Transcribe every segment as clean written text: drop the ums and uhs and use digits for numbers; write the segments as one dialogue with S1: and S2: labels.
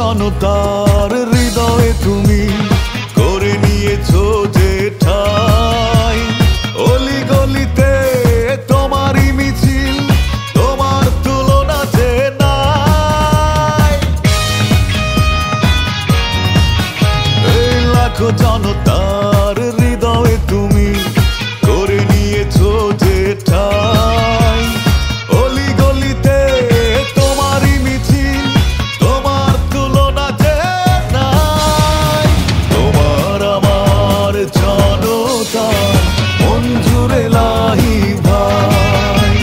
S1: জনতার হৃদয়ে তুমি করে নিয়েছো যে ঠাই। অলি গলিতে তোমারই মিছিল, তোমার তুলনা যে নাই। এই লাখো জনতার হৃদয়ে তুমি করে নিয়েছো যে ঠাই। অলি গলিতে তোমারই মিছিল, তোমার তুলনা যে নাই। তোমার আমার জনতার মন জুড়ে লাহি ভাই।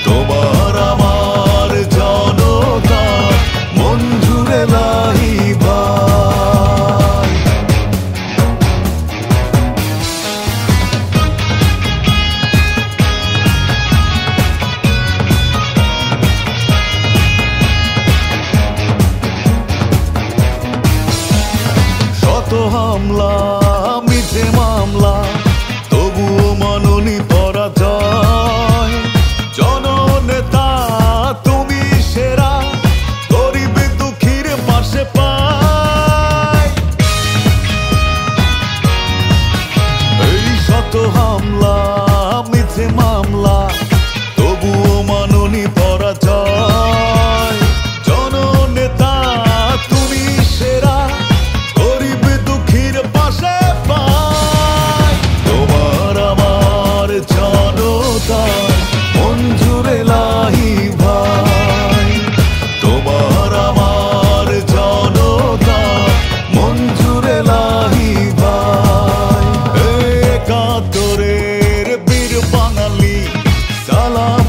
S1: তোমার আমার জনতার মন জুড়ে লাহি ভাই। শত হামলা মিথ্যে মামলা, তবুও মাননি পরাজয়। জননেতা তুমি সেরা, গরিব দুঃখীর পাশে পাই। এই শত হামলা মিথ্যে মামলা, তবুও মাননি পরাজয়। জননেতা তুমি সেরা, গরিব দুঃখীর পাশে পাই। তোমার আমার জনতার মন জুড়ে লাহি ভাই। তোমার আমার জনতার মন জুড়ে লাহি ভাই। একাত্তরের বীর বাঙালি সালাম